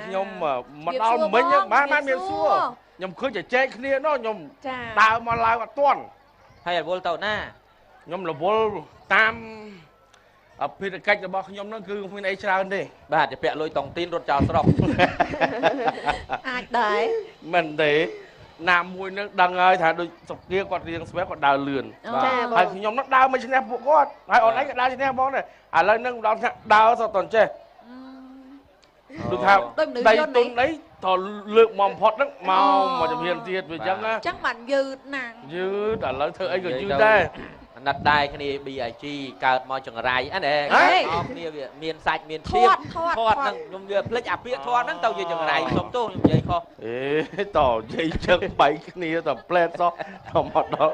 nhom mà đau mình bán miền xua nhom khơi chỉ chơi kia nó nhom đào mà lao cả tuần hay là vô tàu na nhom là vô tam ở phía cách là bao nhom nó cứ phía này sao đi bàจะเปะลอยตองตีนรถจอดสลบ ai đấy mình để nam mùi nó đằng ơi thà đôi sọc kia còn riêng spec còn đào lườn hay nhom nó đào mấy chân bộ con hay ở đấy đào chân em bó này à lên nó đào sao toàn chơi được thao đây tuần đấy thò lượng mỏm phật đó màu mà chụp hiền thiệt với chân á chắc mạnh dư nàng dư đã lấy thợ anh rồi dư đâyนัดได้แค่นี้บีไอจีเกิดมาจังไรอันเองนี่เมียนสัตว์เมียนเทียบทอดนั่งยมเดือดพลิกอับเปียทอดนั่งเตาอยู่จังไรสมตู้ยมใหญ่คอต่อใหญ่จังไปแค่นี้ต่อแปลซอต่อหมดđó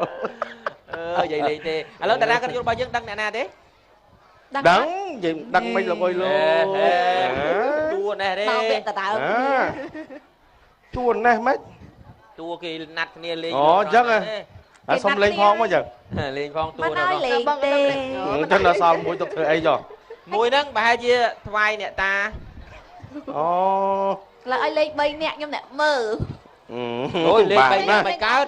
ใหญ่เลยเต้แล้วแต่ละกันโยนไปยังดังแน่ๆเด้đắng gì đắng mấy là coi luôn chua nè đi bao viện tao chua nè mấy chua kỳ nát kia lên chắc rồi xong lên phong bao giờ lên phong chua nói liền đi chân là sao mũi tập thời ấy rồi mũi nâng bà hai chia vai nè ta là ai lên bay nè nhưng nè mơ ôi lên bay nè mày cá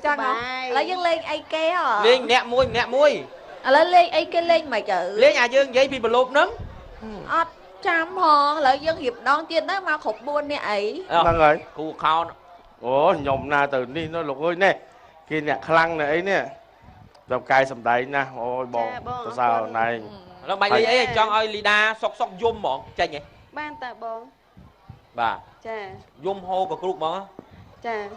chắc không lấy dân lên ai kia à lên nè mui lên lên ai kia lên mày chữ lên nhà dương giấy bị bờ lốp nấm trăm hòn lợi dân hiệp đón tiên đó mà khục buôn nè ấy đang rồi cụ khao ủa nhom na từ đi nó lục ơi nè kia nè khăn này ấy nè đập cài sầm đáy nè ôi bò sao này nó mày đi ấy cho ơi lida sọc zoom mọn chạy nhỉ ban ta bông bà zoom hô và group mọn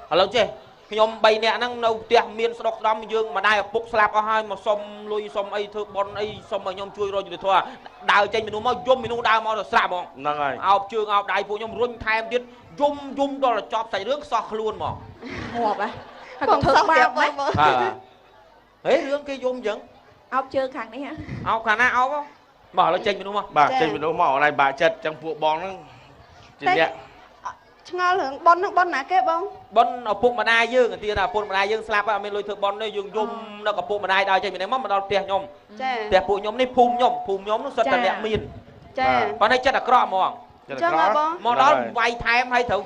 hello chị nhom bay nè năng nâu tia miên sọc đom dương mà đai bốc slap ở hai mà xông lui xông ấy thưa bon ấy xông mà nhom chui rồi thôi đào chạy mình nó zoom mình nó đào mà slap mọn năng rồi ao trường ao đai phụ nhom run tham tiết zoom đó là chọc xảy nước sọc luôn mọn hộp á còn thực bao mấy ấy rương cái zoom vẫn áo chưa khăn đấy hả áo khả năng áo không bỏ nó chênh mình đúng không bà chênh mình đúng mỏ này bà chật trong phụ bón nó chỉ nhẹ ngon hưởng bon nã kế bông bon ở phụ mà đai dương người tiên là phụ mà đai dương slap á mình lôi thượng bon đây dương zoom nó có phụ mà đai đai chênh mình đánh mất mà đau tiệt nhom tiệt phụ nhom này phum nhom nó sật là nhẹ miên còn đây chắc là cọ mỏng mỏng đó vay tham hay thử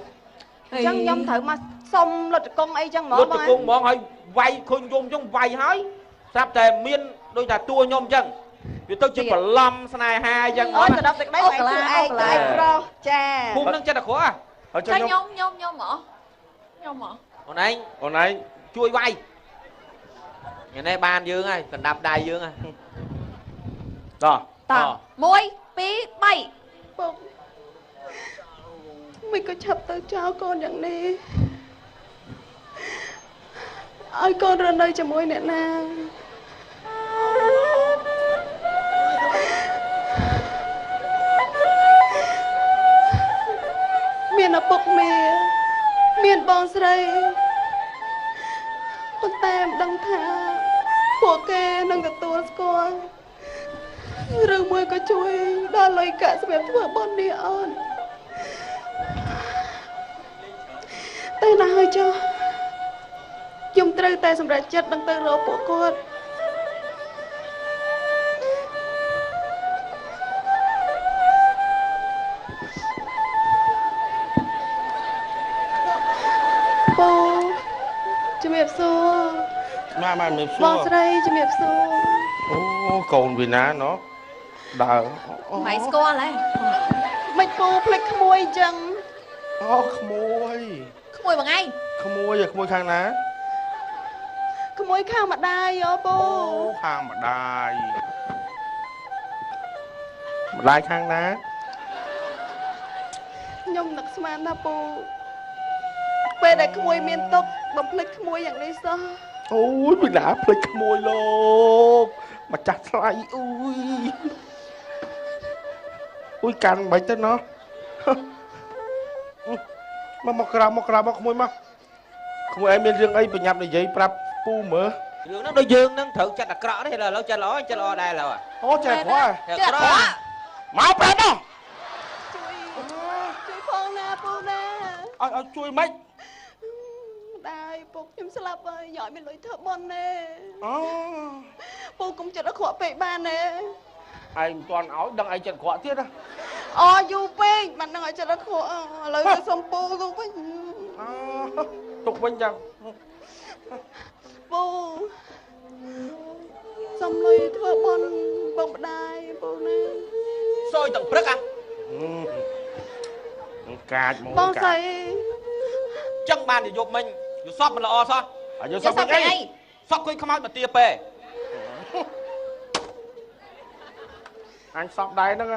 chân nhom thử mà xong lột con ấy chân mỏ lột con mỏ hay vay khôn zoom trong vay hái sắp tề miên đôi là tua nhom chân vì tôi chỉ có 5 này 2 chân ôi tôi đọc được đấy phải chưa ai lại pro cha phun nâng chân là khó à cho nhom mỏ còn anh chui vay ngày nay ban dương ơi cần đạp đài dương ơi đó môi pí bay mình có chập tới cháu conอย่างนี้ ơi con ra đây cho môi nè na miền ở bọc mì miền bòn sấy con tem đăng thả của kê nâng cả tua con rừng môi có chui đa lời cả sẽ bẹp vừa bon đi ơn tay nào hơi cho dùng trừ tay xong ra chết đăng tay rô của con bố chùm hiệp xô mà miệp xô bò đây chùm hiệp xô cồn vì ná nó đờ mày score lại mày bố plek khmôi chân khmôi bằng ai khmôi khang ná khmôi khang mà đai vô bố khang mà đai khang ná nhung nặc sman na bố về đây khmôi miên tốc bấm plek khmôiอย่างนี้sao ôi mình đã plek khmôi luôn mà chặt lại ui cằn bậy tên nó mà mọc ra khmôi mà khmôi em bên riêng ấy phải nhập này giấy prap pu mở dương nó đôi dương nó thử chặt là cọ đấy là nó chặt ló đây là trẻ quá máu prap đó chui phong na pu na chui mấy đai bố em sẽ làm ơi giỏi mình lối thợ bon nè bố cũng chặt nó khỏa bệ ba nè anh toàn áo đăng anh chặt khỏa tiết á អូយូពេកមិនដឹងឲ្យចិត្តដល់ខួឥឡូវទៅសុំពូទៅវិញទុកវិញចាំពូសុំលុយធ្វើបុណ្យបងម្ដាយពូណាសយទាំងព្រឹកកាចមកបងស្អីចឹងបានយប់មិញយល់សពមិនល្អសោះយល់សពអីសពឃើញខ្មោចមកទាពេអញសពដែរហ្នឹង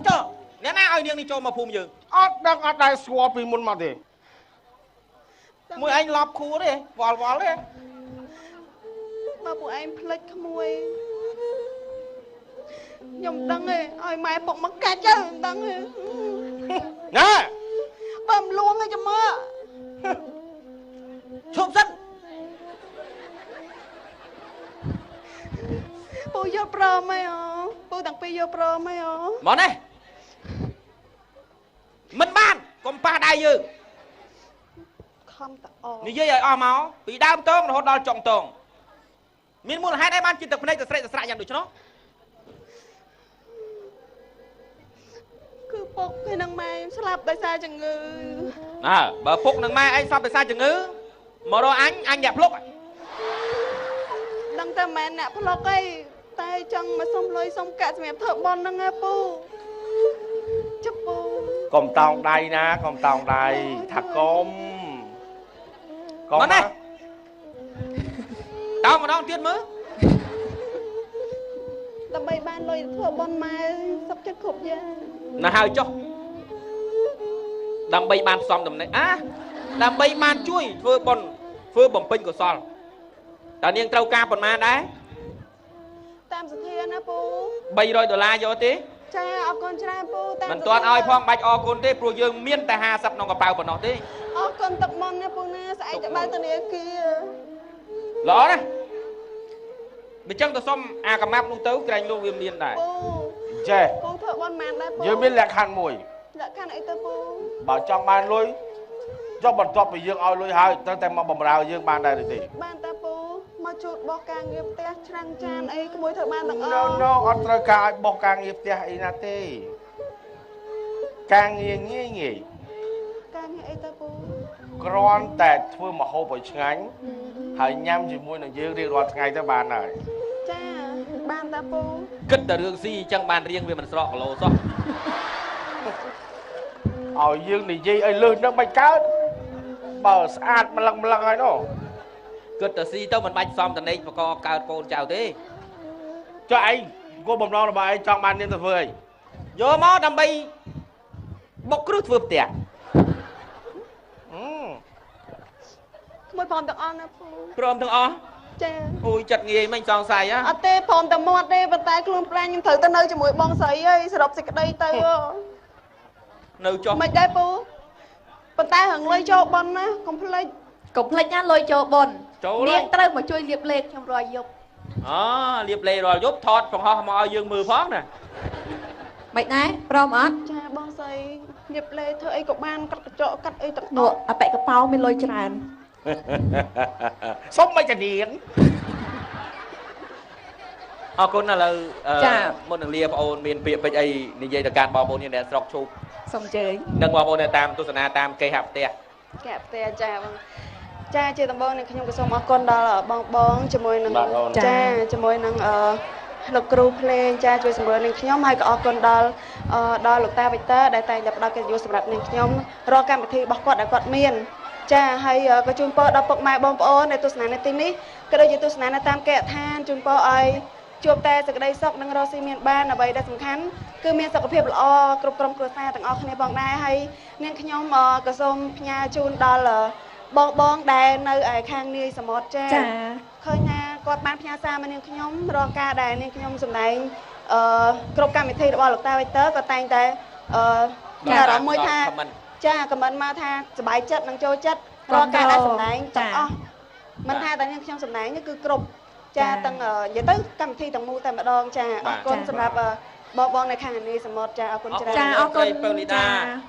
ចុះអ្នកណាឲ្យនាងនេះចូលមកភូមិយើងអត់ដឹងអត់ដែរស្គាល់ពីមុនមកទេមួយឯងឡប់ខួរទេវល់ទេបើពួកឯងផ្លិចក្មួយខ្ញុំដឹងទេឲ្យម៉ែពុកមកកាច់ទៅដឹងទេណែបើមិនលួងទេចាំមើលឈប់សិនពូយកព្រមហ៎ពូទាំងពីរយកព្រមហ៎មកនេះមិនបានកុំប៉ះដៃយើងខំតអនិយាយឲ្យអស់មកពីដើមតងរហូតដល់ចុងតងមានមូលហេតុអីបានជាទឹកភ្នែកទៅស្រេកទៅស្រាក់យ៉ាងដូច្នោះគឺពុកគេនឹងម៉ែស្លាប់ដោយសារជំងឺបើពុកនឹងម៉ែឯងស្លាប់ដោយសារជំងឺមករកអញអ្នកភ្លុកដឹងតែម៉ែអ្នកភ្លុកអីតែចង់មកសុំលុយសុំកាក់សម្រាប់ធ្វើបន់ហ្នឹងហ៎ពូចាប់ពូកុំតោងដៃណាកុំតោងដៃថាកុំណាតោងម្ដងទៀតមើលដើម្បីបានលុយធ្វើបន់ម៉ែសុខចិត្តគ្រប់យ៉ាងណាហើយចុះដើម្បីបានផ្សំតំណែងដើម្បីបានជួយធ្វើបន់ធ្វើបំពេញកុសលតើនាងត្រូវការប៉ុន្មានដែរតាមសធាណាពូ$300យកទេចាអរគុណច្រើនពូតាមមិនទាន់ឲ្យផងបាច់អរគុណទេព្រោះយើងមានតែ50ក្នុងកប៉ៅប៉ុណ្ណោះទេអរគុណទឹកមុនណាពូណាស្អែកទៅបើធនាគារល្អណាស់បើចឹងទៅសុំអាកំណាប់នោះទៅក្រែងលោកវាមានដែរពូចេះពូធ្វើបន់បានដែរពូយើងមានលក្ខខណ្ឌមួយលក្ខខណ្ឌអីទៅពូបើចង់បានលុយចុះបន្ទាប់ពីយើងឲ្យលុយហើយត្រូវតែមកបម្រើយើងបានដែរទេបានតែពូមកជួតបោះការងារផ្ទះច្រាំងចានអីក្មួយធ្វើបានទាំងអស់No អត់ត្រូវការឲ្យបោះការងារផ្ទះអីណាទេការងារងាយការងារអីទៅពូគ្រាន់តែធ្វើម្ហូបឲ្យឆ្ងាញ់ហើយញ៉ាំជាមួយនឹងយើងរៀងរាល់ថ្ងៃទៅបានហើយចាបានតាពូគិតតែរឿងស៊ីអញ្ចឹងបានរៀងវាមិនស្រកគីឡូសោះឲ្យយើងនិយាយឲ្យលឺនឹងមិនកើតបើស្អាតម្លឹងហើយនោះគិតតែស៊ីទៅមិនបាច់សំតនេកបកកើតកូនចៅទេចុះឯងគោលបំណងរបស់ឯងចង់បាននាងទៅធ្វើអីយកមកដើម្បីបុកគ្រឹះធ្វើផ្ទះក្មួយព្រមទាំងអស់ណាពូព្រមទាំងអស់ចាអូយចិត្តងាយមិនសង្ស័យអត់ទេព្រមតែមាត់ទេប៉ុន្តែខ្លួនប្រាំងខ្ញុំត្រូវទៅនៅជាមួយបងស្រីហើយសរុបសេចក្តីទៅនៅចុះមិនដែរពូប៉ុន្តែរងលុយចូលបន់ណាកុំភ្លេចណាលុយចូលបន់នាងត្រូវមកជួយលាបលេខខ្ញុំរាល់យប់លាបលេខរាល់យប់ថតបង្ហោះមកឲ្យយើងមើលផងណាមិនដែរព្រមអត់ចាបងស្រីលាបលេខធ្វើអីក៏បានកាត់កញ្ចក់កាត់អីទាំងអស់អប៉ែកប៉ោមានលុយច្រើនសុំមិនចានាងអរគុណឥឡូវមុននឹងលាបងអូនមានពាក្យពេចន៍អីនិយាយទៅកាន់បងប្អូនអ្នកស្រុកឈូកសូមជើញនិងបងប្អូនអ្នកតាមទស្សនាតាមគេហផ្ទះចាបងចាជាដំបូងនេះខ្ញុំក៏សូមអរគុណដល់បងជាមួយនឹងចាជាមួយនឹងលោកគ្រូភ្លេងចាជួយសម្រួលនឹងខ្ញុំហើយក៏អរគុណដល់លោកតាវិតើដែលតែងតែផ្ដល់កិត្តិយសសម្រាប់នឹងខ្ញុំរាល់កម្មវិធីរបស់គាត់ដែលគាត់មានចាហើយក៏ជូនពរដល់ពុកម៉ែបងប្អូនដែលទស្សនានៅទីនេះក៏ដូចជាទស្សនានៅតាមគេហដ្ឋានជូនពរឲ្យជួបតែសេចក្តីសុខនិងរស់ស៊ីមានបានអ្វីដែលសំខាន់គឺមានសុខភាពល្អគ្រប់ក្រុមគ្រួសារទាំងអស់គ្នាផងដែរហើយនាងខ្ញុំក៏សូមផ្ញើជូនដល់បងដែលនៅឯខាងនាយសមុទ្រចាឃើញថាគាត់បានផ្ញើសារមកនាងខ្ញុំរាល់ការដែលនាងខ្ញុំសម្ដែងគ្រប់កម្មវិធីរបស់លោកតាវិតើក៏តែងតែមានអារម្មណ៍មួយថាចាខមមិនមកថាសប្បាយចិត្តនិងចូលចិត្តរាល់ការដែលសម្ដែងទាំងអស់មិនថាតែនាងខ្ញុំសម្ដែងគឺគ្រប់ចាទាំងនិយាយទៅកម្មវិធីទាំងមូលតែម្ដងចាអរគុណសម្រាប់បងនៅខាងនាយសមុទ្រចាអរគុណច្រើនចាអរគុណពៅលីដា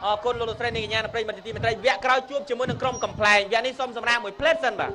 អរគុណលោកលោកស្រីនាងកញ្ញាប្រិយមិត្តទីមេត្រីវគ្គក្រោយជួបជាមួយនឹងក្រុមកំ pl ែងវគ្គនេះសូមសម្រាប់មួយផ្លេតសិនបាទ